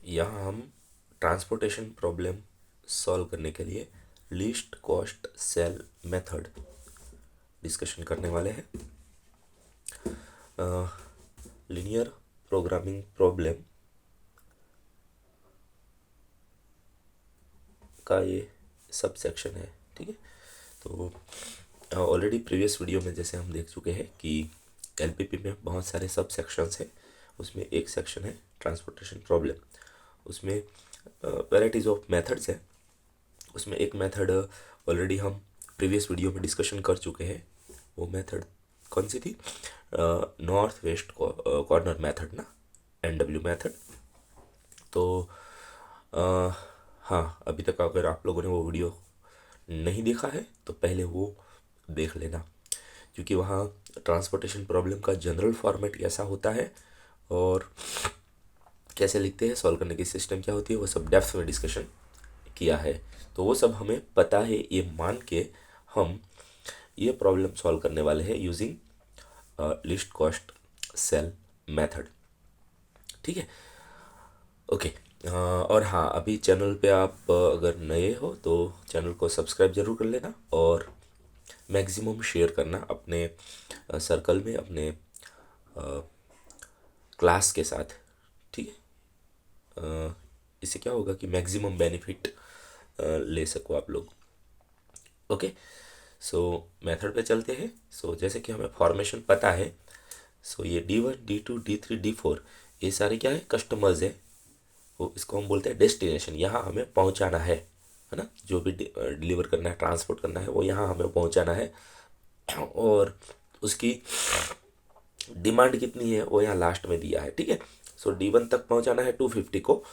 यहाँ हम transportation problem solve करने के लिए least cost cell method discussion करने वाले हैं। लीनियर प्रोग्रामिंग प्रॉब्लम का ये सब सेक्शन है। ठीक है, तो ऑलरेडी प्रीवियस वीडियो में जैसे हम देख चुके हैं कि एलपीपी में बहुत सारे सब सेक्शंस हैं। उसमें एक सेक्शन है ट्रांसपोर्टेशन प्रॉब्लम। उसमें वैराइटीज़ ऑफ मेथड्स है। उसमें एक मेथड ऑलरेडी हम प्रीवियस वीडियो में डिस्कशन कर चुके हैं। वो मेथड कौन सी थी? नॉर्थ वेस्ट कॉर्नर मेथड ना, एनडब्ल्यू मेथड। तो हाँ, अभी तक अगर आप लोगों ने वो वीडियो नहीं देखा है तो पहले वो देख लेना, क्योंकि वहाँ ट्रांसपोर्टेशन प्रॉब्लम का जनरल फॉर्मेट कैसा होता है और कैसे लिखते हैं, सॉल्व करने की सिस्टम क्या होती है, वो सब डेप्थ में डिस्कशन किया है। तो वो सब हमें पता है, ये मान के हम ये प्रॉब्लम सॉल्व करने वाले हैं using least cost cell method. ठीक है, ओके। और हाँ, अभी चैनल पे आप अगर नए हो तो चैनल को सब्सक्राइब जरूर कर लेना और मैक्सिमम शेयर करना अपने सर्कल में, अपने क्लास के साथ। ठीक है, इससे क्या होगा कि मैक्सिमम बेनिफिट ले सको आप लोग। ओके, सो मेथड पे चलते हैं। सो जैसे कि हमें फॉर्मेशन पता है, सो ये D1 D2 D3 D4 ये सारे क्या है, कस्टमर्स है। वो इसको हम बोलते हैं डेस्टिनेशन। यहाँ हमें पहुँचाना है ना, जो भी डिलीवर करना है, ट्रांसपोर्ट करना है, वो यहाँ हमें पहुँचाना है। और उसकी डिमांड कितनी है वो यहाँ लास्ट में दिया है। ठीक है, सो D1 तक पहुँचाना है 250 को,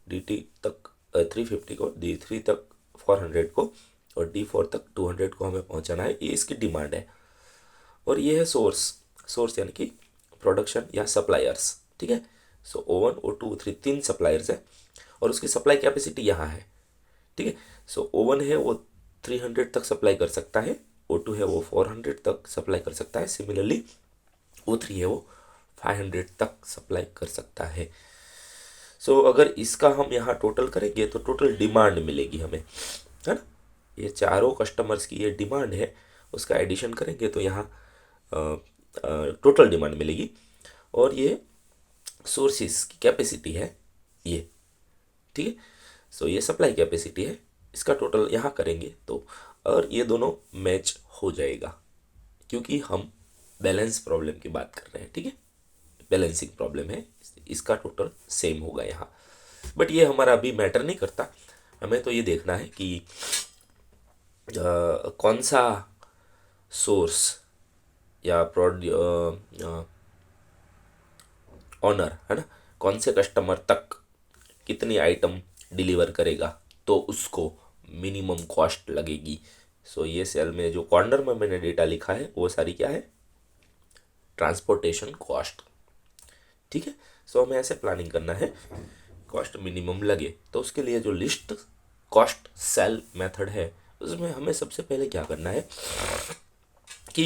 D2 तक 350 को, D3 तक 400 को और D4 तक 200 को हमें पहुँचाना है। ये इसकी डिमांड है। और ये है सोर्स। सोर्स यानी कि प्रोडक्शन या सप्लायर्स। ठीक है, सो O1 O2 O3 तीन सप्लायर्स है और उसकी सप्लाई कैपेसिटी यहाँ है। ठीक है, सो O1 है वो 300 तक सप्लाई कर सकता है, O2 है वो 400 तक सप्लाई कर सकता है, सिमिलरली O3 है वो 500 तक सप्लाई कर सकता है। सो अगर इसका हम यहाँ टोटल करेंगे तो टोटल डिमांड मिलेगी हमें, है ना। ये चारों कस्टमर्स की ये डिमांड है, उसका एडिशन करेंगे तो यहाँ टोटल डिमांड मिलेगी। और ये सोर्सेस की कैपेसिटी है ये। ठीक है, सो ये सप्लाई कैपेसिटी है, इसका टोटल यहाँ करेंगे तो और ये दोनों मैच हो जाएगा, क्योंकि हम बैलेंस प्रॉब्लम की बात कर रहे हैं। ठीक है, बैलेंसिंग प्रॉब्लम है, इसका टोटल सेम होगा यहाँ। बट ये हमारा अभी मैटर नहीं करता। हमें तो ये देखना है कि कौन सा सोर्स या ऑनर है ना, कौन से कस्टमर तक कितनी आइटम डिलीवर करेगा तो उसको मिनिमम कॉस्ट लगेगी। सो ये सेल में जो कॉर्नर में मैंने डेटा लिखा है वो सारी क्या है, ट्रांसपोर्टेशन कॉस्ट। ठीक है, सो हमें ऐसे प्लानिंग करना है कॉस्ट मिनिमम लगे। तो उसके लिए जो लिस्ट कॉस्ट सेल मेथड है उसमें हमें सबसे पहले क्या करना है कि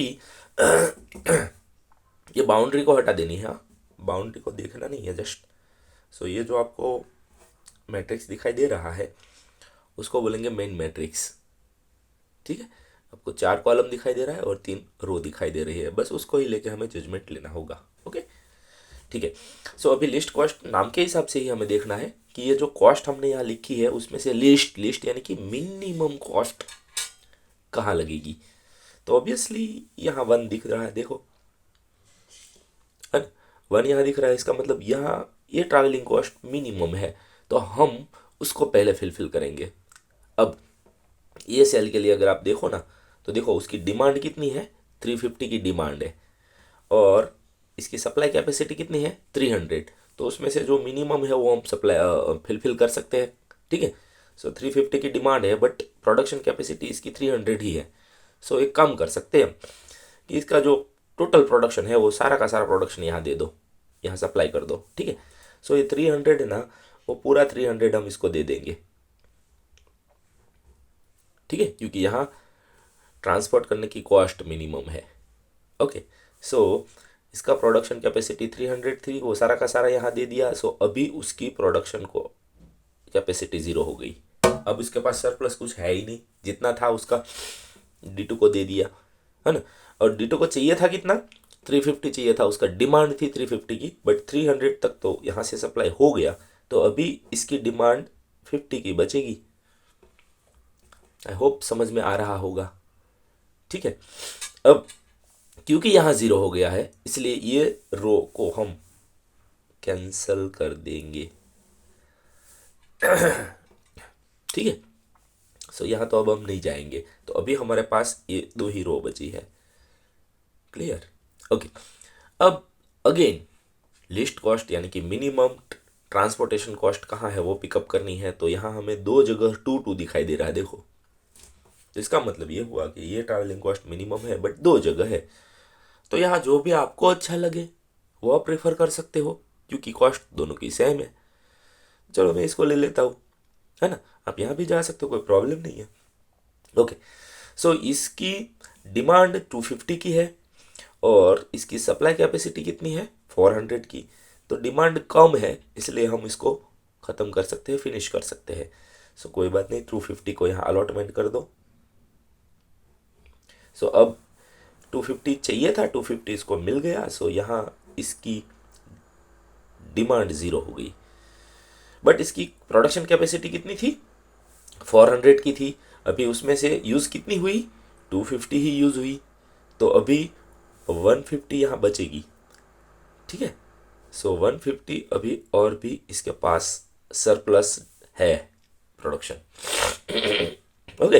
ये बाउंड्री को हटा देनी है। हाँ, बाउंड्री को देखना नहीं है जस्ट। सो ये जो आपको मैट्रिक्स दिखाई दे रहा है उसको बोलेंगे मेन मैट्रिक्स। ठीक है, आपको 4 कॉलम दिखाई दे रहा है और 3 रो दिखाई दे रही है, बस उसको ही लेके हमें जजमेंट लेना होगा। ओके, ठीक है। सो अभी लिस्ट कॉस्ट नाम के हिसाब से ही हमें देखना है कि ये जो कॉस्ट हमने यहाँ लिखी है उसमें से लिस्ट लिस्ट यानी कि मिनिमम कॉस्ट कहाँ लगेगी। तो ऑब्वियसली यहाँ 1 दिख रहा है, देखो 1 यहाँ दिख रहा है, इसका मतलब यहाँ ये ट्रैवलिंग कॉस्ट मिनिमम है, तो हम उसको पहले फिलफिल करेंगे। अब ये सेल के लिए अगर आप देखो ना, तो देखो उसकी डिमांड कितनी है, 350 की डिमांड है और इसकी सप्लाई कैपेसिटी कितनी है, 300। तो उसमें से जो मिनिमम है वो हम सप्लाई फिलफिल कर सकते हैं। ठीक है, सो 350 की डिमांड है बट प्रोडक्शन कैपेसिटी इसकी 300 ही है। सो एक काम कर सकते हैं कि इसका जो टोटल प्रोडक्शन है वो सारा का सारा प्रोडक्शन यहाँ दे दो, यहाँ सप्लाई कर दो। ठीक है, सो ये 300 है ना, वो पूरा 300 हम इसको दे देंगे। ठीक है, क्योंकि यहाँ ट्रांसपोर्ट करने की कॉस्ट मिनिमम है। ओके, सो इसका प्रोडक्शन कैपेसिटी 300 थी, वो सारा का सारा यहाँ दे दिया। सो अभी उसकी प्रोडक्शन को कैपेसिटी ज़ीरो हो गई। अब इसके पास सरप्लस कुछ है ही नहीं, जितना था उसका D2 को दे दिया, है ना। और D2 को चाहिए था कितना, 350 चाहिए था, उसका डिमांड थी 350 की, बट 300 तक तो यहाँ से सप्लाई हो गया, तो अभी इसकी डिमांड 50 की बचेगी। आई होप समझ में आ रहा होगा, ठीक है। अब क्योंकि यहाँ ज़ीरो हो गया है, इसलिए ये रो को हम कैंसल कर देंगे, ठीक है। सो यहाँ तो अब हम नहीं जाएंगे, तो अभी हमारे पास ये दो ही रो बची है। Clear, okay. अब अगेन लिस्ट कॉस्ट यानी कि मिनिमम ट्रांसपोर्टेशन कॉस्ट कहाँ है वो पिकअप करनी है, तो यहाँ हमें दो जगह 2 दिखाई दे रहा है, देखो। तो इसका मतलब ये हुआ कि ये ट्रैवलिंग कॉस्ट मिनिमम है बट दो जगह है। तो यहाँ जो भी आपको अच्छा लगे वो आप प्रेफर कर सकते हो, क्योंकि कॉस्ट दोनों की सेम है। चलो मैं इसको ले लेता हूँ, है ना। आप यहाँ भी जा सकते हो, कोई प्रॉब्लम नहीं है। ओके, सो इसकी डिमांड 250 की है और इसकी सप्लाई कैपेसिटी कितनी है, 400 की। तो डिमांड कम है, इसलिए हम इसको ख़त्म कर सकते हैं, फिनिश कर सकते हैं। सो कोई बात नहीं, 250 को यहाँ अलॉटमेंट कर दो। सो अब 250 चाहिए था, 250 इसको मिल गया। सो यहाँ इसकी डिमांड ज़ीरो हो गई, बट इसकी प्रोडक्शन कैपेसिटी कितनी थी, 400 की थी। अभी उसमें से यूज़ कितनी हुई, 250 ही यूज़ हुई, तो अभी 150 यहाँ बचेगी, ठीक है। सो 150 अभी और भी इसके पास सरप्लस है प्रोडक्शन, ओके।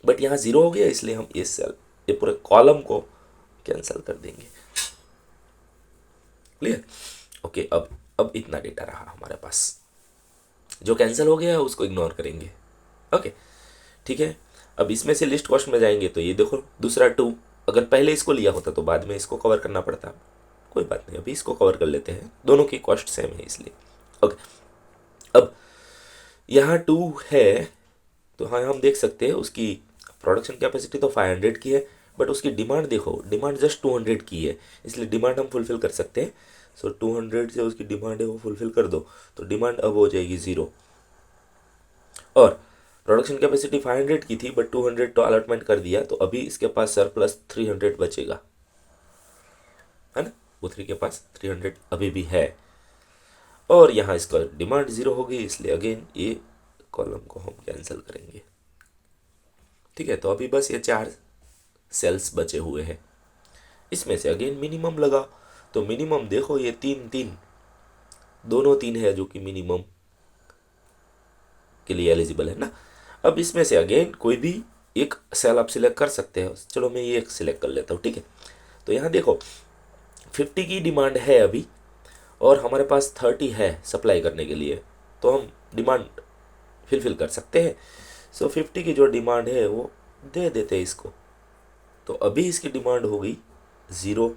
बट यहाँ ज़ीरो हो गया, इसलिए हम ये सेल, ये पूरे कॉलम को कैंसिल कर देंगे। Clear, okay. अब इतना डेटा रहा हमारे पास, जो कैंसिल हो गया है उसको इग्नोर करेंगे, ओके, ठीक है। अब इसमें से लिस्ट कॉस्ट में जाएंगे, तो ये देखो दूसरा 2, अगर पहले इसको लिया होता तो बाद में इसको कवर करना पड़ता, कोई बात नहीं, अभी इसको कवर कर लेते हैं, दोनों की कॉस्ट सेम है इसलिए, ओके। अब यहाँ 2 है, तो हाँ हम देख सकते हैं उसकी प्रोडक्शन कैपेसिटी तो 500 की है, बट उसकी डिमांड देखो, डिमांड जस्ट 200 की है, इसलिए डिमांड हम फुलफिल कर सकते हैं। सो 200 से उसकी डिमांड है वो फुलफिल कर दो, तो डिमांड अब हो जाएगी 0। और प्रोडक्शन कैपेसिटी 500 की थी बट 200 तो अलॉटमेंट कर दिया, तो अभी इसके पास सरप्लस 300 बचेगा, है ना। वो 3 के पास 300 अभी भी है, और यहाँ इसका डिमांड 0 हो गई, इसलिए अगेन ये कॉलम को हम कैंसिल करेंगे, ठीक है। तो अभी बस ये 4 सेल्स बचे हुए हैं, इसमें से अगेन मिनिमम लगा, तो मिनिमम देखो ये 3 दोनों 3 है जो कि मिनिमम के लिए एलिजिबल है ना। अब इसमें से अगेन कोई भी एक सेल आप सिलेक्ट कर सकते हो, चलो मैं ये एक सिलेक्ट कर लेता हूँ, ठीक है। तो यहाँ देखो 50 की डिमांड है अभी, और हमारे पास 30 है सप्लाई करने के लिए, तो हम डिमांड फिल कर सकते हैं। सो 50 की जो डिमांड है वो दे देते हैं इसको, तो अभी इसकी डिमांड हो गई 0,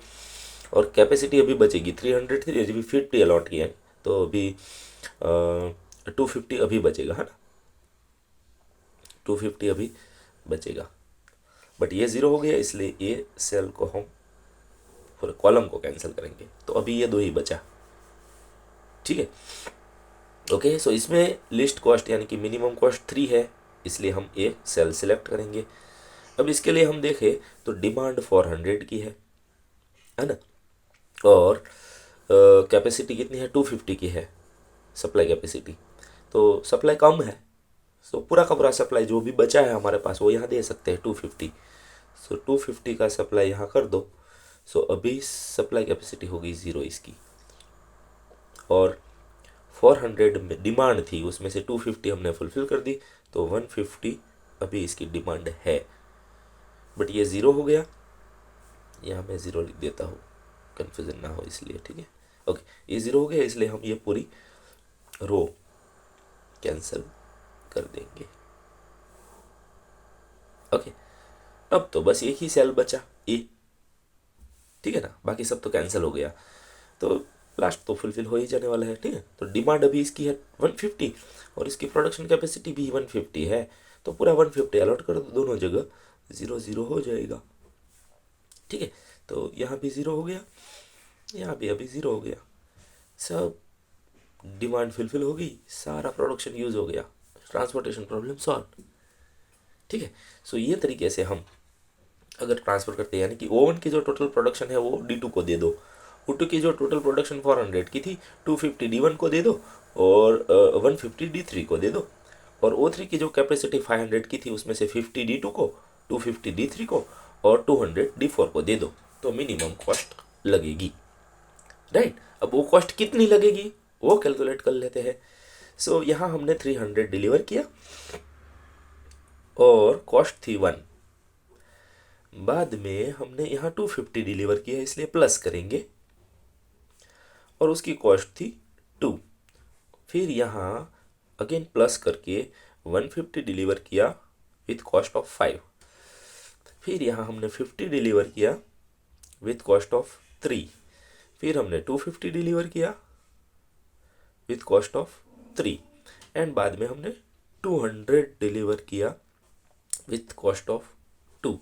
और कैपेसिटी अभी बचेगी 300 थी, अभी 50 अलॉट किया है, तो अभी 250 अभी बचेगा, है ना। 250 अभी बचेगा, बट ये 0 हो गया, इसलिए ये सेल को हम पूरे कॉलम को कैंसिल करेंगे, तो अभी ये 2 ही बचा, ठीक है, ओके। सो इसमें लिस्ट कॉस्ट यानी कि मिनिमम कॉस्ट 3 है, इसलिए हम ये सेल सिलेक्ट करेंगे। अब इसके लिए हम देखें तो डिमांड 400 की है ना, और कैपेसिटी कितनी है, 250 की है सप्लाई कैपेसिटी, तो सप्लाई कम है। सो पूरा का पूरा सप्लाई जो भी बचा है हमारे पास वो यहाँ दे सकते हैं 250। सो 250 का सप्लाई यहाँ कर दो। सो अभी सप्लाई कैपेसिटी होगी 0 इसकी, और 400 में डिमांड थी, उसमें से 250 हमने फुलफिल कर दी, तो 150 अभी इसकी डिमांड है, बट ये 0 हो गया। यहाँ मैं 0 लिख देता हूँ, कन्फ्यूजन ना हो इसलिए, ठीक है, ओके। ये 0 हो गया, इसलिए हम ये पूरी रो कैंसिल कर देंगे, ओके। अब तो बस एक ही सेल बचा ए, ठीक है ना, बाकी सब तो कैंसिल हो गया, तो लास्ट तो फुलफिल हो ही जाने वाला है, ठीक है। तो डिमांड अभी इसकी है 150, और इसकी प्रोडक्शन कैपेसिटी भी 150 है, तो पूरा 150 अलॉट कर दो दोनों जगह, 0 हो जाएगा, ठीक है। तो यहाँ भी 0 हो गया, यहाँ भी अभी 0 हो गया, सब डिमांड फुलफिल हो गई, सारा प्रोडक्शन यूज़ हो गया, ट्रांसपोर्टेशन प्रॉब्लम सॉल्व। ठीक है, सो ये तरीके से हम अगर ट्रांसफ़र करते हैं, यानी कि ओवन की जो टोटल प्रोडक्शन है वो D2 को दे दो, O2 की जो टोटल प्रोडक्शन 400 की थी 250 D1 को दे दो और 150 D3 को दे दो, और O3 की जो कैपेसिटी 500 की थी उसमें से 50 D2 को, 250 D3 को और 200 D4 को दे दो, तो मिनिमम कॉस्ट लगेगी। राइट, अब वो कॉस्ट कितनी लगेगी वो कैलकुलेट कर लेते हैं। सो यहाँ हमने 300 डिलीवर किया और कॉस्ट थी 1। बाद में हमने यहाँ 250 डिलीवर किया, इसलिए प्लस करेंगे, और उसकी कॉस्ट थी 2। फिर यहाँ अगेन प्लस करके 150 डिलीवर किया विथ कॉस्ट ऑफ 5। फिर यहाँ हमने 50 डिलीवर किया विथ कॉस्ट ऑफ 3। फिर हमने 250 डिलीवर किया विथ कॉस्ट ऑफ 3, एंड बाद में हमने 200 डिलीवर किया विथ कॉस्ट ऑफ 2।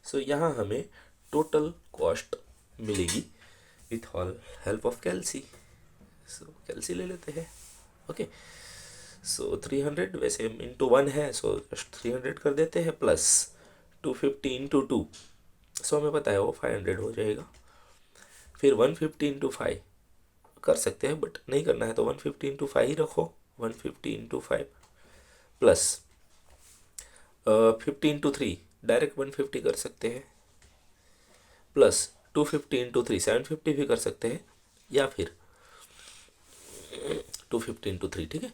सो यहाँ हमें टोटल कॉस्ट मिलेगी विथ हेल्प ऑफ कैलसी। सो कैलसी ले लेते हैं। ओके, सो 300 वैसे इंटू 1 है, सो जस्ट 300 कर देते हैं, प्लस 250 इंटू 2, सो हमें पता है वो 500 हो जाएगा। फिर 150 इंटू 5 कर सकते हैं, बट नहीं करना है तो 150 इंटू 5 ही रखो, 150 इंटू 5 प्लस 50 इंटू 3 डायरेक्ट 150 कर सकते हैं, प्लस 250 इंटू 3 750 भी कर सकते हैं, या फिर 250 इंटू 3, ठीक है,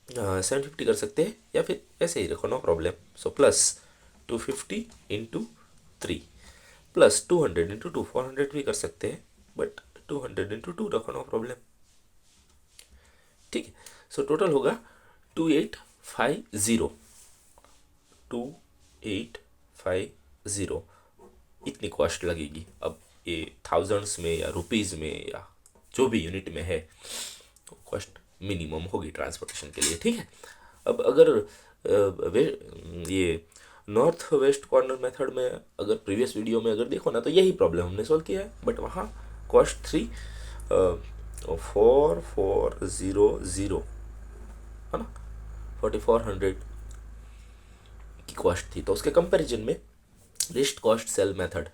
750 कर सकते हैं, या फिर ऐसे ही रखो, no problem. So plus 250 into 3 plus 200 into 2, 400 भी कर सकते हैं, बट 200 इंटू 2 रखो, नो प्रॉब्लम। ठीक है, सो टोटल होगा 2850, 2850 इतनी कॉस्ट लगेगी। अब ये थाउजेंड्स में या रुपीज़ में या जो भी यूनिट में है, तो कॉस्ट मिनिमम होगी ट्रांसपोर्टेशन के लिए। ठीक है, अब अगर ये नॉर्थ वेस्ट कॉर्नर मेथड में अगर प्रीवियस वीडियो में अगर देखो ना, तो यही प्रॉब्लम हमने सॉल्व किया है, बट वहाँ कॉस्ट 4400 है ना, 4400 की कॉस्ट थी। तो उसके कंपैरिजन में लिस्ट कॉस्ट सेल मेथड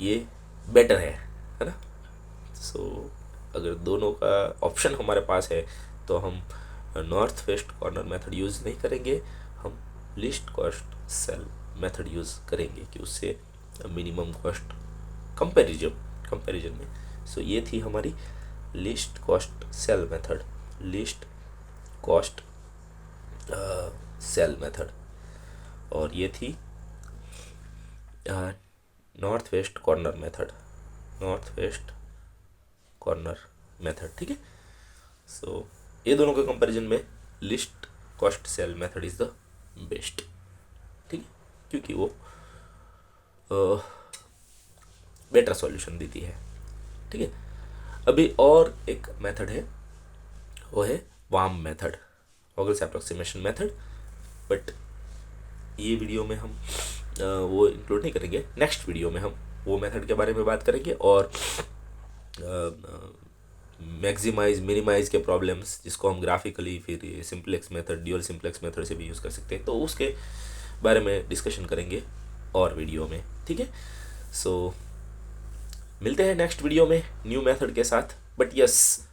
ये बेटर है ना। सो अगर दोनों का ऑप्शन हमारे पास है तो हम north west corner method use नहीं करेंगे, हम least cost cell method use करेंगे कि उससे मिनिमम कॉस्ट कंपैरिजन में। सो ये थी हमारी least cost cell method, least cost cell method, और ये थी north west corner method, north west corner method. ठीक है, सो ये दोनों के कंपैरिजन में least cost cell method is the best. ठीक है, क्योंकि वो बेटर सॉल्यूशन देती है। ठीक है, अभी और एक मेथड है, वो है warm method, Vogel's approximation method, but ये वीडियो में हम वो इंक्लूड नहीं करेंगे। नेक्स्ट वीडियो में हम वो मेथड के बारे में बात करेंगे, और मैक्सिमाइज मिनिमाइज के प्रॉब्लम्स जिसको हम ग्राफिकली फिर simplex method, dual simplex method से भी यूज़ कर सकते हैं, तो उसके बारे में डिस्कशन करेंगे और वीडियो में। ठीक है, सो मिलते हैं नेक्स्ट वीडियो में न्यू मेथड के साथ, बट यस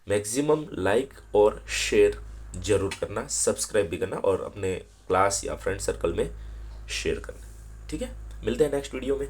मैक्सिमम लाइक और शेयर ज़रूर करना, सब्सक्राइब भी करना, और अपने क्लास या फ्रेंड सर्कल में शेयर करना। ठीक है, मिलते हैं नेक्स्ट वीडियो में।